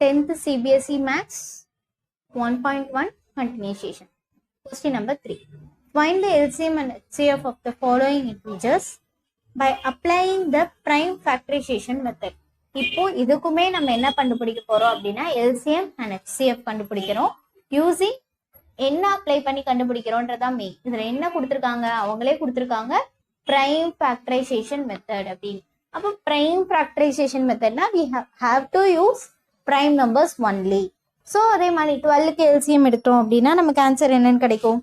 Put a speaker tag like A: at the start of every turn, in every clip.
A: 10th CBSE Maths 1.1 continuation. Question number 3. Find the LCM and HCF of the following integers by applying the prime factorization method. இப்போ இதுக்குமே நம்ம என்ன கண்டுபிடிக்க போறோம் அப்படின்னா LCM and HCF கண்டுபிடிக்கிறோம். யூசிங் என்ன அப்ளை பண்ணி கண்டுபிடிக்கிறோன்றதா மெயின். இதுல என்ன கொடுத்துருக்காங்க, அவங்களே கொடுத்துருக்காங்க prime factorization method அப்படின்னு. அப்போ prime factorization methodனா we have to use prime numbers only. So அதே மாதிரி 12க்கு LCM எடுத்தோம் அப்படின்னா நமக்கு ஆன்சர் என்னன்னு கிடைக்கும்?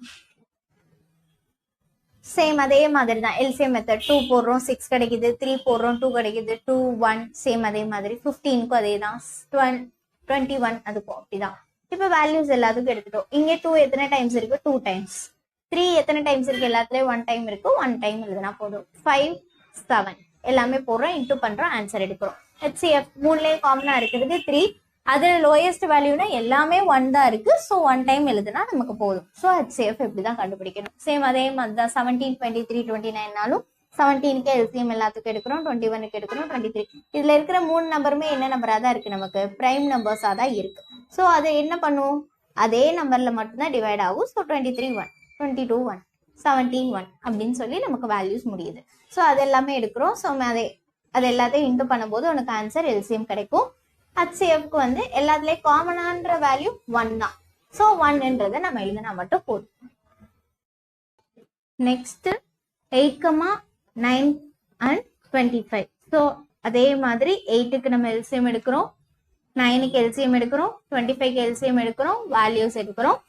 A: சேம் அதே மாதிரி தான் LCM மெத்தட். 2 போடுறோம் 6 கிடைக்குது, 3 போடுறோம் 2 கிடைக்குது, 2 1 சேம் அதே மாதிரி. 15க்கும் அதே தான், 21 அதுக்கும் அப்படிதான். இப்போ வேல்யூஸ் எல்லாத்துக்கும் எடுத்துட்டோம். இங்கே 2 எத்தனை டைம்ஸ் இருக்கு? 2 டைம்ஸ். 3 எத்தனை டைம்ஸ் இருக்கு? எல்லாத்துலயும் 1 டைம் இருக்கு, 1 டைம் எழுதுனா போதும். 5 7 எல்லாமே போடுறோம், இன்டூ பண்றோம், ஆன்சர் எடுக்கிறோம். HCF மூணுலயே காமனா இருக்கிறது 3. அது லோயஸ்ட் வேல்யூனா எல்லாமே 1 தான் இருக்கு. ஸோ 1 டைம் எழுதுனா நமக்கு போதும். ஸோ HCF இப்படிதான் கண்டுபிடிக்கணும். சேம் அதே மாதிரி தான் 17 23 29னாலும் 17க்கு LCM எல்லாத்துக்கும் எடுக்கிறோம், 21க்கு எடுக்கிறோம், 23. இதுல இருக்கிற 3 நம்பருமே என்ன நம்பரா தான் இருக்கு? நமக்கு பிரைம் நம்பர்ஸா தான் இருக்கு. ஸோ அதை என்ன பண்ணுவோம்? அதே நம்பர்ல மட்டும்தான் டிவைட் ஆகும். ஸோ 23 1, 22 1, 17 1 அப்படின்னு சொல்லி நமக்கு வேல்யூஸ் முடியுது. ஸோ அது எல்லாமே எடுக்கிறோம். ஸோ அது எல்லாத்தையும் இன்டூ பண்ணும்போது உனக்கு ஆன்சர் LCM கிடைக்கும். HCFக்கு வந்து எல்லாத்துலயும் காமனான்ற வேல்யூ 1 தான். ஸோ 1ன்றதை நம்ம எழுதினா மட்டும் போதும். Next 8, 9 and 25. ஸோ அதே மாதிரி 8க்கு நம்ம LCM எடுக்கிறோம், 9க்கு LCM எடுக்கிறோம், 25க்கு LCM எடுக்கிறோம், வேல்யூஸ் எடுக்கிறோம்.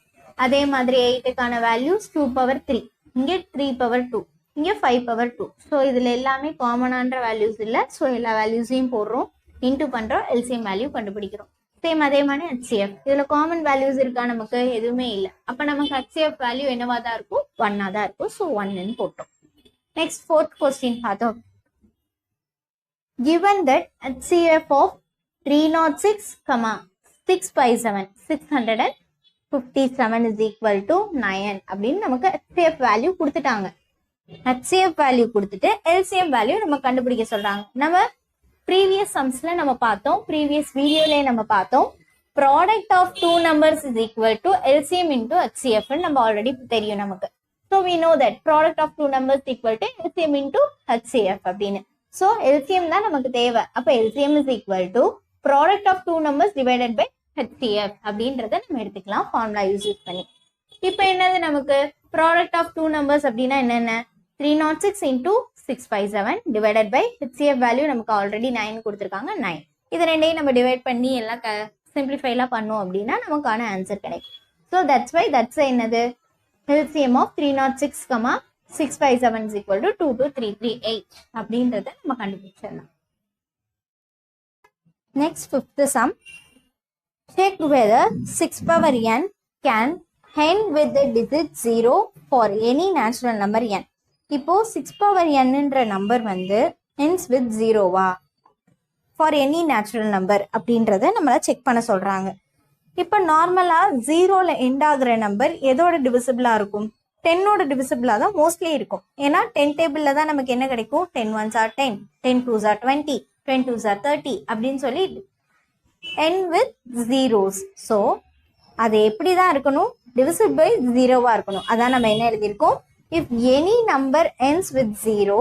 A: அதே மாதிரி 8க்கான வேல்யூஸ் 2 power 3, இங்கே 3 power 2, இங்கே 5 power 2. ஸோ இதுல எல்லாமே காமனான்ற வேல்யூஸ் இல்லை. ஸோ எல்லா வேல்யூஸையும் போடுறோம், இன்டூ பண்றோம், LCM வேல்யூ கண்டுபிடிக்கிறோம். சேம் அதே மாதிரி HCF. இதுல காமன் வேல்யூஸ் இருக்கா? நமக்கு எதுவுமே இல்லை. அப்ப நமக்கு HCF வேல்யூ என்னவா தான் இருக்கும்? 1 தான் இருக்கும். ஸோ 1ன்னு போட்டோம். நெக்ஸ்ட் 4th கொஸ்டின் பார்த்தோம். Given that HCF of 306, 657, 657 is equal to 9 அப்படின்னு நமக்கு HCF வேல்யூ கொடுத்துட்டாங்க. HCF வேல்யூ கொடுத்துட்டு LCM வேல்யூ நம்ம கண்டுபிடிக்க சொல்றாங்க. நம்ம ப்ரீவியஸ் சம்ஸ்ல நம்ம பார்த்தோம், ப்ரீவியஸ் வீடியோல நம்ம பார்த்தோம், product of 2 numbers is equal to LCM into HCF நம்ம ஆல்ரெடி தெரியும் நமக்கு. So we know that product of 2 numbers equal to LCM into HCF அப்படின்னு. ஸோ LCM தான் நமக்கு தேவை. அப்போ LCM is equal to product of 2 numbers divided by HCF அப்படின்றத நம்ம எடுத்துக்கலாம் ஃபார்முலா யூஸ் பண்ணி. இப்போ என்னது நமக்கு ப்ராடக்ட் ஆஃப் 2 numbers அப்படின்னா என்னென்ன? 306 into 657 divided by HCF value நமக்கு ஆல்ரெடி 9 கொடுத்துருக்காங்க, 9. இது ரெண்டையும் நம்ம டிவைட் பண்ணி எல்லாம் சிம்பிளிஃபைலாம் பண்ணோம் அப்படின்னா நமக்கான ஆன்சர் கிடைக்கும். ஸோ தட்ஸ் என்னது? LCM of 306, 657 is equal to 22338 அப்படின்றத நம்ம கண்டுபிடிச்சிடலாம். Next 5th sum. Check whether 6 power n can end with the digit 0 for any natural number n. இப்போ 6 power nன்ற நம்பர் வந்து ends with 0வா for any natural number அப்படின்றத நம்மள check பண்ண சொல்றாங்க. இப்போ நார்மலா 0ல எண்ட் ஆகுற நம்பர் எதோட டிவிசிபிளா இருக்கும்? 10ஓட டிவிசிபிளா தான் மோஸ்ட்லி இருக்கும். ஏன்னா 10 டேபிள்ல தான் நமக்கு என்ன கிடைக்கும்? 10 1s are 10, 10 2s are 20, 10 2s are 30 அப்படின்னு சொல்லி end with zeros. ஸோ அது எப்படி தான் இருக்கணும்? divisible by 0வா இருக்கணும். அதான் நம்ம என்ன எழுதியிருக்கோம்? If any number ends with 0,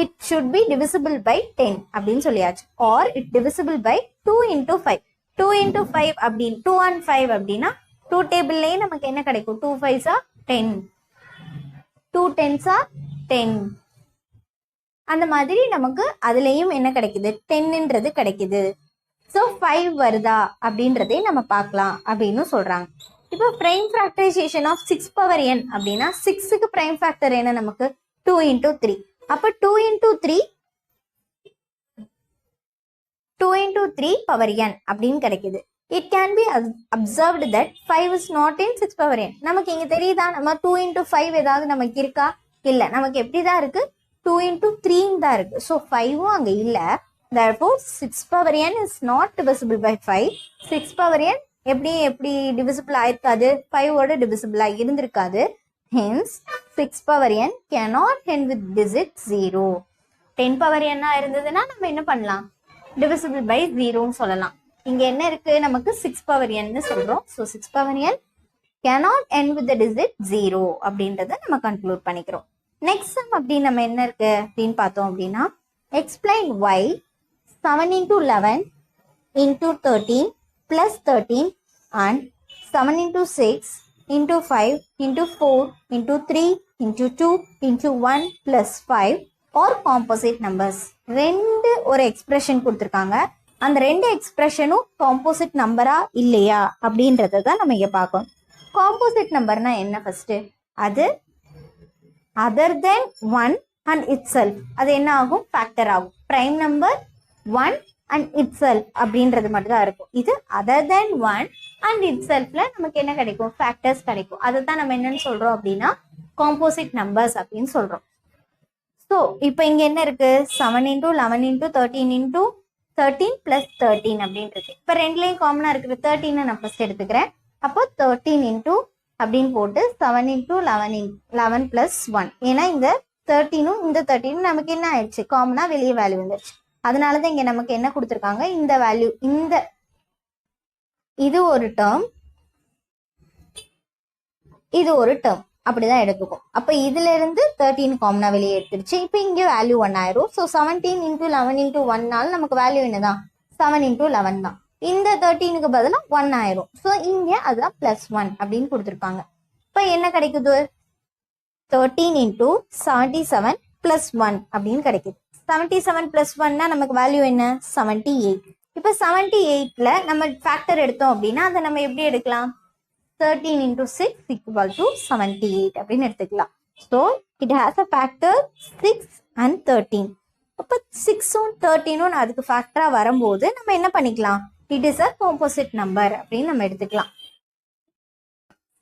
A: it should be divisible by 10 அப்படின்னு சொல்லியாச்சு. Or it divisible by 2 into 5. 2 into 5 அப்படின்னு 2 and 5 அப்படின்னா 2 டேபிள்லயே நமக்கு என்ன கிடைக்கும்? 2 5s are 10, 2 10s are 10. அந்த மாதிரி நமக்கு அதுலயும் என்ன கிடைக்குது? 10ன்றது கிடைக்குது. ஸோ 5 வருதா அப்படின்றதே நம்ம பார்க்கலாம் அப்படின்னு சொல்றாங்க. இப்போ prime factorization of 6 power n அப்படின்னா 6க்கு பிரைம் ஃபேக்டர் என்ன நமக்கு? 2 into 3. அப்போ 2 into 3 power n அப்படின்னு கிடைக்குது. It can be observed that 5 is not in 6 power n. நமக்கு இங்க தெரியுதா? நம்ம 2 into 5 ஏதாவது நமக்கு இருக்கா? இல்ல. நமக்கு எப்படிதான் இருக்கு? 2 into 3 தான் இருக்கு. ஸோ 5ம் அங்க இல்ல. Therefore 6 power n is not divisible by 5. 6 power n எப்படி divisible ஆயிருக்காது? 5ஓட divisible இருந்திருக்காது. Hence 6 power n cannot end with digit 0. 10 power n இருந்ததுன்னா நம்ம என்ன பண்ணலாம்? divisible by 0 சொல்லலாம். இங்க என்ன இருக்கு நமக்கு 6 பவர் n சொல்றோம். So 6 power n cannot end with the digit 0 அப்படின்றத நம்ம கன்க்ளூட் பண்ணிக்கிறோம். நெக்ஸ்ட் சம் அப்படின்னு நம்ம என்ன இருக்கு அப்படின்னு பார்த்தோம் அப்படின்னா explain why 7 into 11 into 13 plus 13 and 7 into 6 into 5 into 4 into 3 into 2 into 1 plus 5 or composite numbers. ரெண்டு ஒரு எக்ஸ்பிரஷன் கொடுத்துருக்காங்க. அந்த ரெண்டு எக்ஸ்பிரஷனும் காம்போசிட் நம்பரா இல்லையா அப்படின்றத தான் நம்ம இங்க பார்க்கணும். காம்போசிட் நம்பர்னா என்ன ஃபர்ஸ்ட்? அது other then 1 and it self. அது என்ன ஆகும்? ஃபேக்டர் ஆகும். Prime number 1 and it self அப்படின்றது மட்டும் தான் இருக்கும். இது அதர் தென் 1 அண்ட் இட் செல்ஃப்ல நமக்கு என்ன கிடைக்கும்? ஃபேக்டர்ஸ் கிடைக்கும். அதை தான் நம்ம என்னன்னு சொல்றோம் அப்படின்னா காம்போசிட் நம்பர்ஸ் அப்படின்னு சொல்றோம். ஸோ இப்போ இங்க என்ன இருக்கு? 7 into 11 into 13 into 13 plus 13 அப்படின்னு இருக்கு. இப்போ ரெண்டுலேயும் காமனா இருக்கிற 13 நான் ஃபர்ஸ்ட் எடுத்துக்கிறேன். அப்போ 13 into அப்படின்னு போட்டு 7 into 11 plus 1. ஏன்னா இந்த 13 இந்த 13 நமக்கு என்ன ஆயிடுச்சு? காமனா வெளியே வேல்யூ வந்துருச்சு. அதனாலதான் இங்க நமக்கு என்ன கொடுத்துருக்காங்க? இந்த வேல்யூ, இந்த இது ஒரு டேர்ம், இது ஒரு டேர்ம், அப்படிதான் எடுத்துக்கும். அப்ப இதுல இருந்து 13 காமனா வெளியே எடுத்துருச்சு. இப்ப இங்க வேல்யூ 1 ஆயிரும். ஸோ 17 into 11 into 1 நமக்கு வேல்யூ என்னதான்? 7 into 11 தான். இந்த 13க்கு பதிலாக 1 ஆயிரும். ஸோ இங்க அதுதான் +1 அப்படின்னு கொடுத்துருப்பாங்க. இப்ப என்ன கிடைக்குது? 13 into 77 plus 1 அப்படின்னு கிடைக்குது. 77 plus 1னா நமக்கு வேல்யூ என்ன? 78. இப்போ 78ல நம்ம ஃபேக்டர் எடுத்தோம் அப்படின்னா அதை நம்ம எப்படி எடுக்கலாம்? 13 into 6 equal to 78 அப்படின்னு எடுத்துக்கலாம். So it has a factor 6 and 13. அப்போ 6ம் 13ம் அதுக்கு ஃபேக்டரா வரும்போது நம்ம என்ன பண்ணிக்கலாம்? It is a composite number அப்படின்னு நம்ம எடுத்துக்கலாம்.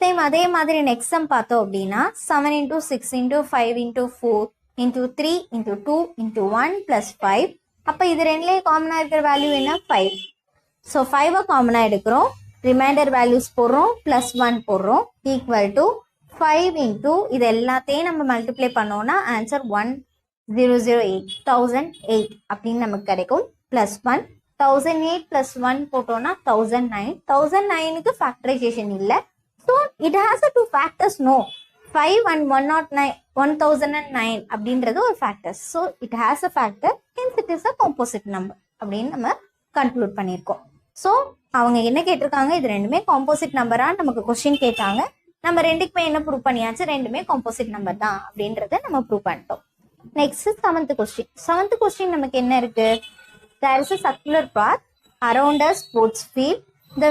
A: சேம் அதே மாதிரி நெக்ஸ்ட் சம் பார்த்தோம் அப்படின்னா 7 into 6 into 5 into 4 into 3 into 2 into 1 plus 5. அப்போ இது ரெண்டுலேயும் காமனா இருக்கிற வேல்யூ என்ன? 5. ஸோ 5 காமனா எடுக்கிறோம், ரிமைண்டர் வேல்யூஸ் போடுறோம், +1 போடுறோம், ஈக்குவல் டு 5 into இது எல்லாத்தையும் நம்ம மல்டிப்ளை பண்ணோம்னா ஆன்சர் 1008 1008 அப்படின்னு நமக்கு கிடைக்கும். +1 1008 plus 1 போட்டோம்னா 1009. 1009க்கு ஃபேக்டரைசேஷன் இல்லை. So it has a 2 factors. No 5 and 109 1009 அப்படின்றது ஒரு factors. So it has a factor, hence it is a composite number அப்படின்னு நம்ம கன்க்ளூட் பண்ணியிருக்கோம். ஸோ அவங்க என்ன கேட்டிருக்காங்க? இது ரெண்டுமே காம்போசிட் நம்பரா நமக்கு கொஸ்டின் கேட்டாங்க. நம்ம ரெண்டுக்குமே என்ன ப்ரூவ் பண்ணியாச்சு? ரெண்டுமே காம்போசிட் நம்பர் தான் அப்படின்றத நம்ம ப்ரூவ் பண்ணிட்டோம். Next 7th question. 7th question நமக்கு என்ன இருக்கு? There is a circular path around a sports field. The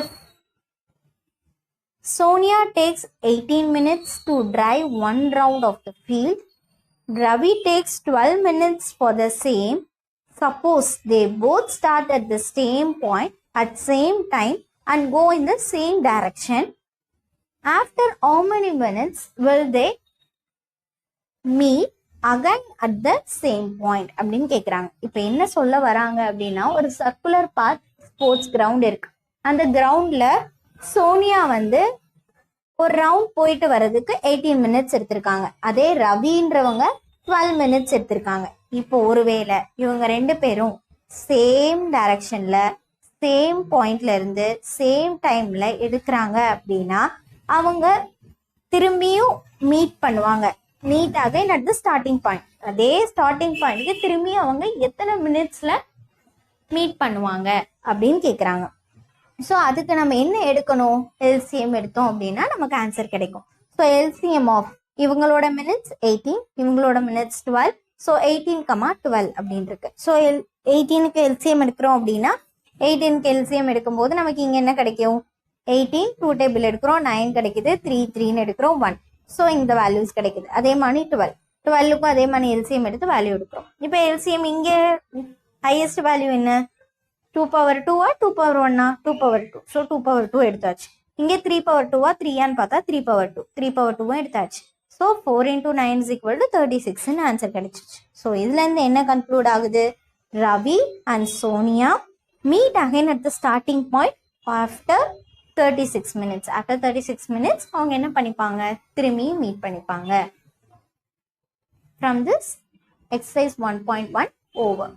A: Sonia takes 18 minutes to drive one round of the field. Ravi takes 12 minutes for the same. Suppose they both start at the same point at same time and go in the same direction. After how many minutes will they meet again at the same point அப்படின்னு கேக்குறாங்க. இப்ப என்ன சொல்ல வராங்க அப்படின்னா, ஒரு circular பாத் sports ground இருக்கு. அந்த கிரவுண்ட்ல சோனியா வந்து ஒரு ரவுண்ட் போயிட்டு வர்றதுக்கு 18 மினிட்ஸ் எடுத்திருக்காங்க. அதே ரவின்றவங்க 12 மினிட்ஸ் எடுத்திருக்காங்க. இப்போ ஒருவேளை இவங்க ரெண்டு பேரும் சேம் டைரக்ஷன்ல சேம் பாயிண்ட்ல இருந்து சேம் டைம்ல எடுக்கிறாங்க அப்படின்னா அவங்க திரும்பியும் மீட் பண்ணுவாங்க. Meet again at the starting point. அதே ஸ்டார்டிங் பாயிண்ட்க்கு திரும்பி அவங்க எத்தனை மினிட்ஸ்ல மீட் பண்ணுவாங்க அப்படின்னு கேட்குறாங்க. ஸோ அதுக்கு நம்ம என்ன எடுக்கணும்? எல்சிஎம் எடுத்தோம் அப்படின்னா நமக்கு ஆன்சர் கிடைக்கும். ஸோ எல்சிஎம் ஆஃப் இவங்களோட மினிட்ஸ் 18, இவங்களோட மினிட்ஸ் 12. ஸோ 18,12 அப்படின்னு இருக்கு. ஸோ 18க்கு எல்சிஎம் எடுக்கிறோம் அப்படின்னா 18க்கு எல்சிஎம் எடுக்கும்போது நமக்கு இங்கே என்ன கிடைக்கும்? 18 2 டேபிள் எடுக்கிறோம், 9 கிடைக்குது, 3 3ன்னு எடுக்கிறோம், 1. ஸோ இந்த வேல்யூஸ் கிடைக்குது. அதே மாதிரி 12க்கும் அதே மாதிரி எல்சிஎம் எடுத்து வேல்யூ எடுக்கிறோம். இப்போ எல்சிஎம் இங்கே ஹையஸ்ட் வேல்யூ என்ன? 2 power 2 2 power 1 2 power 2. So 2 power 2 எடுத்தாச்சு. இங்கே 3 பவர் 2 3 பார்த்தா 3 பவர் 2 3 பவர் 2 எடுத்தாச்சு. So 4 into 9 is equal to 36ன்னு ஆன்சர் கிடைச்சிச்சு. ஸோ இதுலேருந்து என்ன கன்க்ளூட் ஆகுது? Ravi and Sonia meet again at the starting point after 36 minutes. After 36 minutes அவங்க என்ன பண்ணிப்பாங்க? திரும்பி மீட் பண்ணிப்பாங்க. From this exercise 1.1 over.